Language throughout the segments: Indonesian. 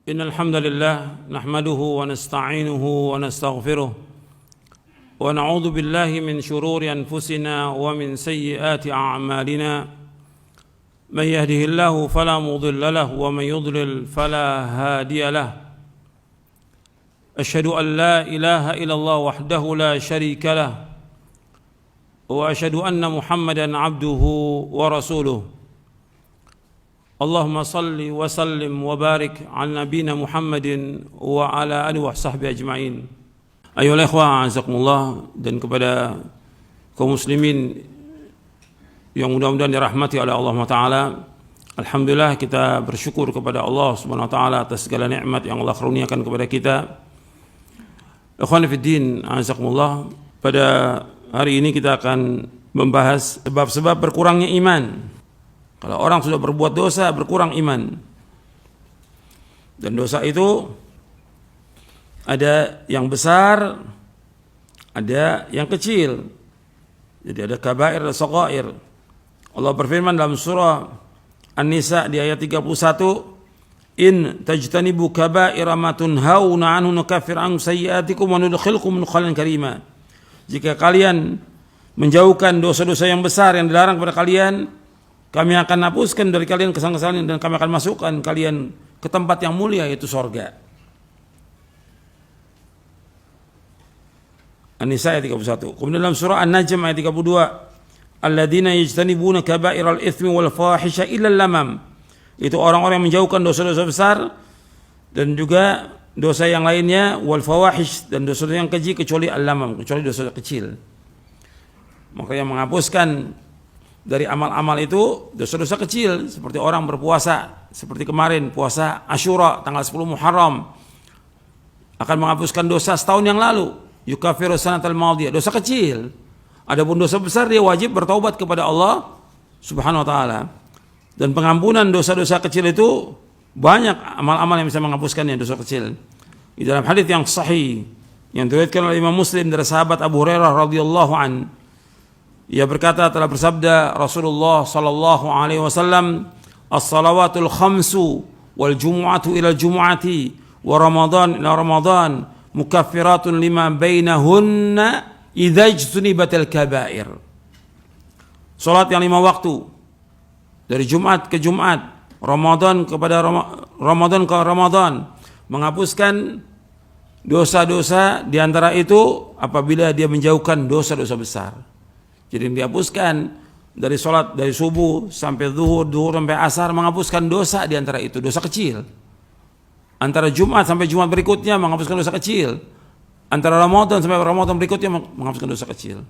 إن الحمد لله نحمده ونستعينه ونستغفره ونعوذ بالله من شرور أنفسنا ومن سيئات أعمالنا من يهده الله فلا مضل له ومن يضلل فلا هادي له أشهد أن لا إله إلا الله وحده لا شريك له وأشهد أن محمدا عبده ورسوله اللهم صل وسلم وبارك على نبينا محمد وعلى آله وصحبه أجمعين. Ayolah ikhwah azakumullah, dan kepada kaum muslimin yang mudah-mudahan dirahmati oleh Allah Ta'ala. Alhamdulillah, kita bersyukur kepada Allah Subhanahu Wa Ta'ala atas segala nikmat yang Allah karuniakan kepada kita. Ikhwan fiddin azakumullah, pada hari ini kita akan membahas sebab-sebab berkurangnya iman. Kalau orang sudah berbuat dosa, berkurang iman. Dan dosa itu ada yang besar, ada yang kecil. Jadi ada kabair dan shaghair. Allah berfirman dalam surah An-Nisa di ayat 31, "In tajtanibu kabaira ma tunhauna anhu nukaffir ankum sayyi'atikum wa nudkhilkum mudkhalan karima." Jika kalian menjauhkan dosa-dosa yang besar yang dilarang kepada kalian, kami akan hapuskan dari kalian kesalahan-kesalahan dan kami akan masukkan kalian ke tempat yang mulia, yaitu surga. An-Nisa ayat 31. Kemudian dalam surah An-Najm ayat 32, "Alladzina yajtanibuna kaba'iral itsmi wal fahisha illa lamam." Itu orang-orang yang menjauhkan dosa-dosa besar dan juga dosa yang lainnya, wal fawahish, dan dosa yang keji kecuali al-lamam, kecuali dosa kecil. Maka yang menghapuskan dari amal-amal itu dosa-dosa kecil, seperti orang berpuasa, seperti kemarin puasa Asyura tanggal 10 Muharram, akan menghapuskan dosa setahun yang lalu. Yukaffiru sanatal madiyah, dosa kecil. Adapun dosa besar dia wajib bertaubat kepada Allah Subhanahu wa taala. Dan pengampunan dosa-dosa kecil itu banyak amal-amal yang bisa menghapuskannya dosa kecil. Di dalam hadis yang sahih yang diriwayatkan oleh Imam Muslim dari sahabat Abu Hurairah radhiyallahu an, ia berkata, telah bersabda Rasulullah sallallahu alaihi wasallam, "As-salawatul khamsu wal jumu'atu ila jumu'ati wa ramadan ila ramadan mukaffiratun lima bainahunna idza ijtunibatil kaba'ir." Salat yang 5 waktu dari Jumat ke Jumat, Ramadan kepada Ramadan ke Ramadan, menghapuskan dosa-dosa di antara itu apabila dia menjauhkan dosa-dosa besar. Jadi dihapuskan dari sholat dari subuh sampai zuhur, zuhur sampai asar, menghapuskan dosa di antara itu, dosa kecil. Antara Jumat sampai Jumat berikutnya menghapuskan dosa kecil. Antara Ramadan sampai Ramadan berikutnya menghapuskan dosa kecil.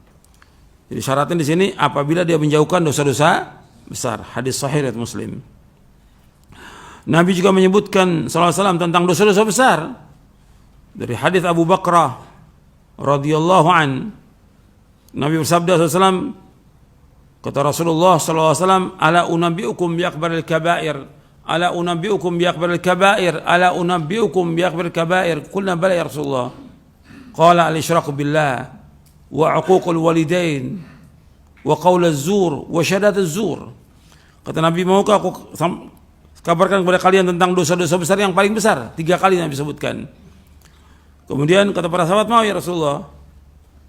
Jadi syaratnya di sini apabila dia menjauhkan dosa-dosa besar. Hadis sahih riwayat Muslim. Nabi juga menyebutkan sallallahu alaihi wasallam tentang dosa-dosa besar. Dari hadis Abu Bakrah radhiyallahu an, Nabi bersabda SAW, kata Rasulullah SAW, "Ala unabbiukum bi akbaril kaba'ir, ala unabbiukum bi akbaril kaba'ir, ala unabbiukum bi akbaril kaba'ir." Qulna bala ya Rasulullah. Qala al-isyraku billah wa 'uququl walidain wa qaul az-zur wa syahadat az-zur. Kata Nabi, maukah aku kabarkan kepada kalian tentang dosa-dosa besar yang paling besar? 3 kali Nabi sebutkan. Kemudian kata para sahabat, mau ya Rasulullah.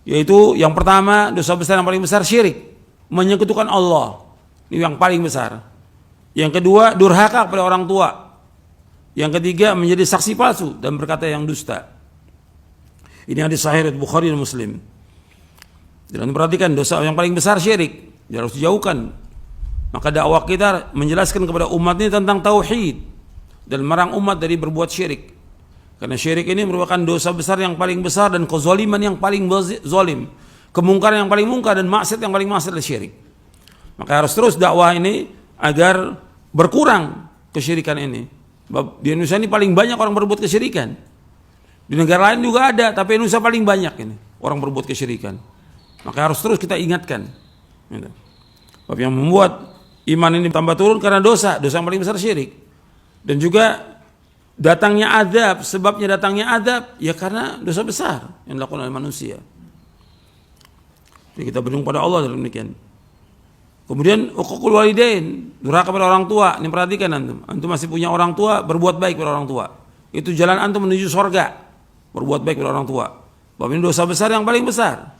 Yaitu yang pertama, dosa besar yang paling besar syirik, menyekutukan Allah. Ini yang paling besar. Yang kedua, durhaka kepada orang tua. Yang ketiga, menjadi saksi palsu dan berkata yang dusta. Ini hadis sahih riwayat Bukhari dan Muslim. Dan perhatikan, dosa yang paling besar syirik, harus dijauhkan. Maka dakwah kita menjelaskan kepada umat ini tentang tauhid dan melarang umat dari berbuat syirik. Karena syirik ini merupakan dosa besar yang paling besar dan kezaliman yang paling zalim, kemungkaran yang paling mungkar dan maksiat yang paling maksiat adalah syirik. Maka harus terus dakwah ini agar berkurang kesyirikan ini. Di Indonesia ini paling banyak orang berbuat kesyirikan. Di negara lain juga ada, tapi Indonesia paling banyak ini orang berbuat kesyirikan. Maka harus terus kita ingatkan. Sebab yang membuat iman ini tambah turun karena dosa yang paling besar syirik. Dan juga datangnya azab, sebabnya datangnya azab ya karena dosa besar yang dilakukan oleh manusia. Jadi kita berdoa pada Allah dalam demikian. Kemudian uququl walidain, durhaka pada orang tua. Ini perhatikan antum. Antum masih punya orang tua, berbuat baik pada orang tua. Itu jalan antum menuju surga. Berbuat baik pada orang tua. Sebab ini dosa besar yang paling besar.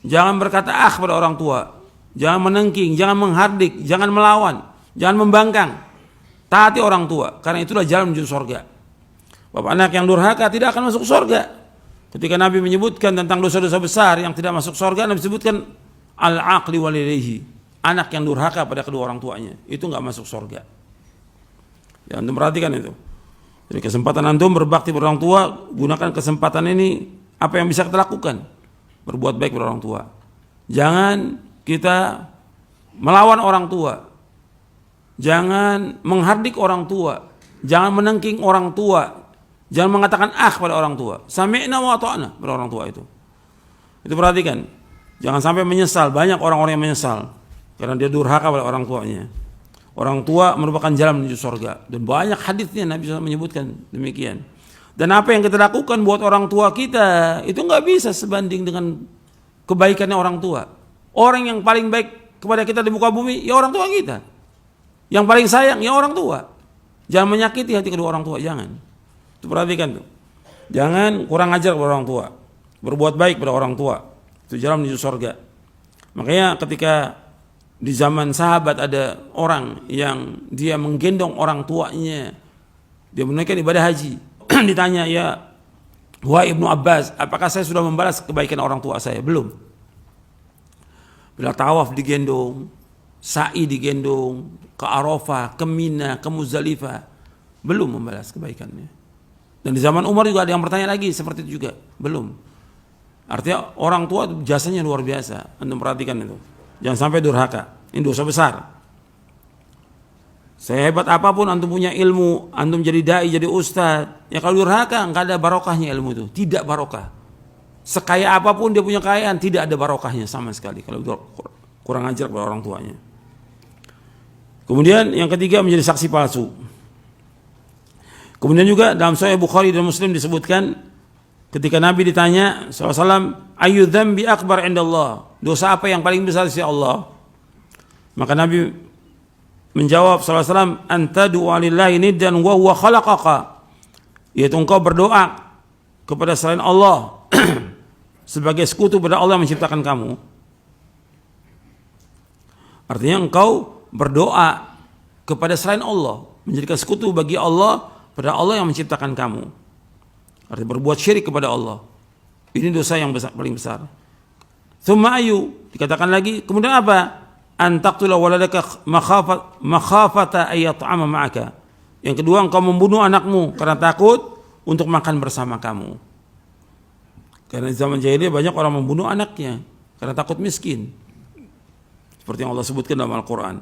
Jangan berkata pada orang tua. Jangan menengking, jangan menghardik, jangan melawan, jangan membangkang. Taati orang tua, karena itulah jalan menuju surga. Bapak anak yang durhaka tidak akan masuk surga. Ketika Nabi menyebutkan tentang dosa-dosa besar yang tidak masuk surga, Nabi sebutkan al-aqli walidayhi, anak yang durhaka pada kedua orang tuanya, itu nggak masuk surga. Ya, antum perhatikan itu. Jadi kesempatan antum berbakti pada orang tua, gunakan kesempatan ini apa yang bisa kita lakukan. Berbuat baik pada orang tua. Jangan kita melawan orang tua. Jangan menghardik orang tua. Jangan menengking orang tua. Jangan mengatakan pada orang tua. Sami'na wa ata'na pada orang tua itu. Itu perhatikan. Jangan sampai menyesal. Banyak orang-orang yang menyesal karena dia durhaka pada orang tuanya. Orang tua merupakan jalan menuju surga. Dan banyak hadisnya Nabi SAW menyebutkan demikian. Dan apa yang kita lakukan buat orang tua kita itu nggak bisa sebanding dengan kebaikannya orang tua. Orang yang paling baik kepada kita di muka bumi ya orang tua kita. Yang paling sayang ya orang tua. Jangan menyakiti hati kedua orang tua, jangan. Itu perhatikan tuh. Jangan kurang ajar kepada orang tua. Berbuat baik pada orang tua. Itu jalan menuju surga. Makanya ketika di zaman sahabat ada orang yang dia menggendong orang tuanya, dia menunaikan ibadah haji. Ditanya, ya wahai Ibnu Abbas, apakah saya sudah membalas kebaikan orang tua saya? Belum. Bila tawaf digendong, sa'i digendong, ke Arafah, ke Mina, ke Muzdalifah, belum membalas kebaikannya. Dan di zaman Umar juga ada yang bertanya lagi seperti itu juga, belum. Artinya orang tua jasanya luar biasa. Antum perhatikan itu. Jangan sampai durhaka. Ini dosa besar. Sehebat apapun antum punya ilmu, antum jadi dai, jadi ustaz, ya kalau durhaka enggak ada barokahnya ilmu itu, tidak barokah. Sekaya apapun dia punya kekayaan, tidak ada barokahnya sama sekali kalau kurang ajar kepada orang tuanya. Kemudian yang ketiga menjadi saksi palsu. Kemudian juga dalam Sahih Bukhari dan Muslim disebutkan ketika Nabi ditanya SAW, ayu dzambi akbar indallah, dosa apa yang paling besar di sisi Allah? Maka Nabi menjawab SAW, anta du'a lillahi niddan wa huwa khalaqaka, yaitu engkau berdoa kepada selain Allah sebagai sekutu pada Allah yang menciptakan kamu. Artinya engkau berdoa kepada selain Allah, menjadikan sekutu bagi Allah pada Allah yang menciptakan kamu. Artinya berbuat syirik kepada Allah. Ini dosa yang besar, paling besar. Tsumma ayu, dikatakan lagi, kemudian apa? An taqtula waladaka makhafata ay yat'ama ma'aka. Yang kedua, engkau membunuh anakmu karena takut untuk makan bersama kamu. Karena di zaman jahiliyah banyak orang membunuh anaknya karena takut miskin. Seperti yang Allah sebutkan dalam Al-Quran.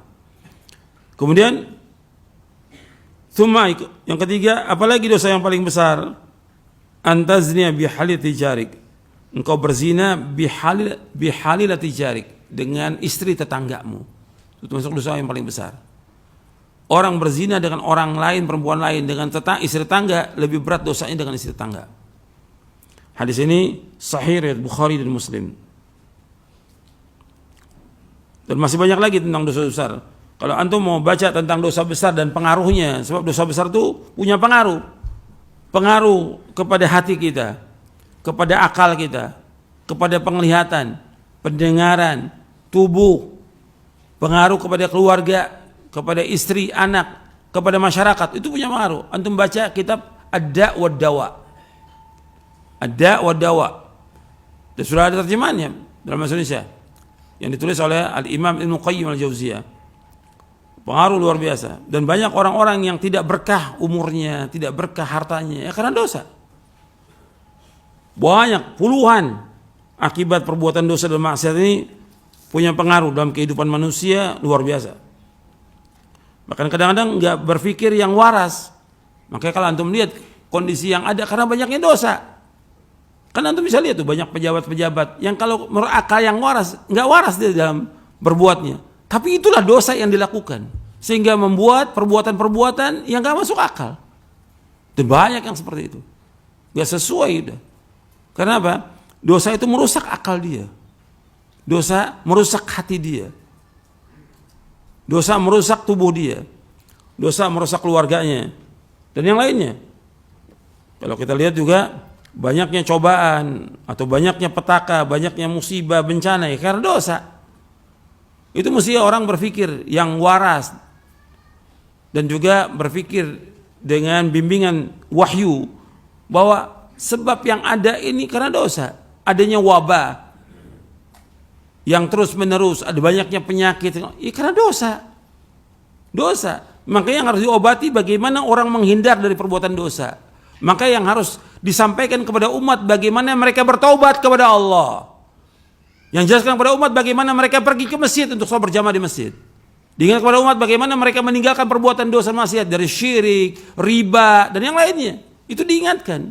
Kemudian yang ketiga, apalagi dosa yang paling besar? Antaznia bihalil tijarik. Engkau berzina bihalil tijarik, dengan istri tetanggamu. Itu termasuk dosa yang paling besar. Orang berzina dengan orang lain, perempuan lain, dengan istri tetangga, lebih berat dosanya dengan istri tetangga. Hadis ini sahih riwayat Bukhari dan Muslim. Dan masih banyak lagi tentang dosa besar. Kalau antum mau baca tentang dosa besar dan pengaruhnya, sebab dosa besar itu punya pengaruh. Pengaruh kepada hati kita, kepada akal kita, kepada penglihatan, pendengaran, tubuh, pengaruh kepada keluarga, kepada istri, anak, kepada masyarakat. Itu punya pengaruh. Antum baca kitab Ad-Da' wa Dawa. Ad-Da' wa Dawa. Dan sudah ada terjemahannya dalam bahasa Indonesia yang ditulis oleh Al-Imam Ibnu Qayyim Al-Jauziyah. Pengaruh luar biasa. Dan banyak orang-orang yang tidak berkah umurnya, tidak berkah hartanya, ya karena dosa. Banyak, puluhan akibat perbuatan dosa dan maksiat ini punya pengaruh dalam kehidupan manusia luar biasa. Bahkan kadang-kadang nggak berpikir yang waras. Makanya kalau antum lihat kondisi yang ada karena banyaknya dosa. Kan antum bisa lihat tuh banyak pejabat-pejabat yang kalau menurut akal yang waras, nggak waras dia dalam berbuatnya. Tapi itulah dosa yang dilakukan sehingga membuat perbuatan-perbuatan yang nggak masuk akal. Dan banyak yang seperti itu, nggak sesuai udah. Karena apa? Dosa itu merusak akal dia. Dosa merusak hati dia. Dosa merusak tubuh dia. Dosa merusak keluarganya dan yang lainnya. Kalau kita lihat juga banyaknya cobaan atau banyaknya petaka, banyaknya musibah, bencana ya karena dosa. Itu mesti orang berpikir yang waras dan juga berpikir dengan bimbingan wahyu bahwa sebab yang ada ini karena dosa. Adanya wabah yang terus menerus, ada banyaknya penyakit, ya karena dosa. Dosa. Makanya yang harus diobati bagaimana orang menghindar dari perbuatan dosa. Maka yang harus disampaikan kepada umat bagaimana mereka bertaubat kepada Allah. Yang jelaskan kepada umat bagaimana mereka pergi ke masjid untuk sholat berjamaah di masjid. Diingat kepada umat bagaimana mereka meninggalkan perbuatan dosa maksiat dari syirik, riba dan yang lainnya. Itu diingatkan.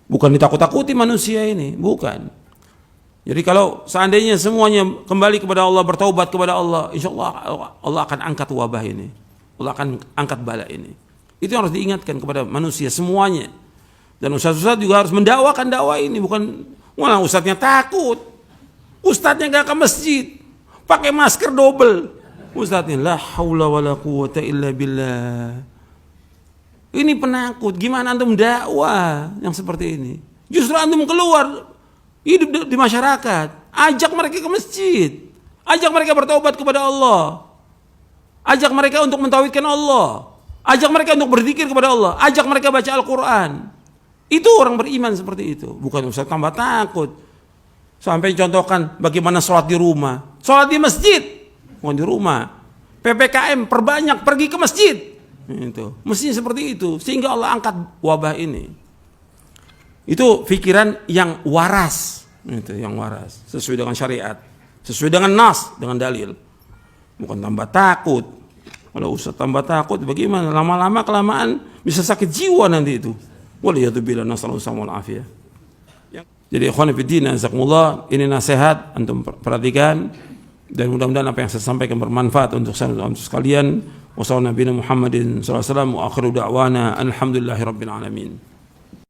Bukan ditakut-takuti manusia ini, bukan. Jadi kalau seandainya semuanya kembali kepada Allah, bertaubat kepada Allah, insya Allah akan angkat wabah ini. Allah akan angkat bala ini. Itu yang harus diingatkan kepada manusia semuanya. Dan ustaz-ustaz juga harus mendakwakan dakwah ini, bukan wah ustaznya takut. Ustaznya gak ke masjid, pakai masker double. Ustaznya la haula wala quwata illa billah. Ini penakut. Gimana antum dakwah yang seperti ini? Justru antum keluar hidup di masyarakat, ajak mereka ke masjid, ajak mereka bertaubat kepada Allah, ajak mereka untuk mentauhidkan Allah, ajak mereka untuk berzikir kepada Allah, ajak mereka baca Al-Quran. Itu orang beriman seperti itu. Bukan usah tambah takut. Sampai contohkan bagaimana sholat di rumah, sholat di masjid, bukan di rumah. PPKM perbanyak pergi ke masjid. Itu mestinya seperti itu sehingga Allah angkat wabah ini. Itu pikiran yang waras, itu yang waras, sesuai dengan syariat, sesuai dengan nas, dengan dalil. Bukan tambah takut. Kalau usah tambah takut, bagaimana? Lama-lama kelamaan bisa sakit jiwa nanti itu. Waliyatubillah nasallallahu alaihi. Jadi ikhwan fillah, jazakumullah, ini nasihat antum perhatikan dan mudah-mudahan apa yang saya sampaikan bermanfaat untuk sekalian. Wassalamualaikum warahmatullahi wabarakatuh. Wa akhiru da'wana alhamdulillahirabbil alamin.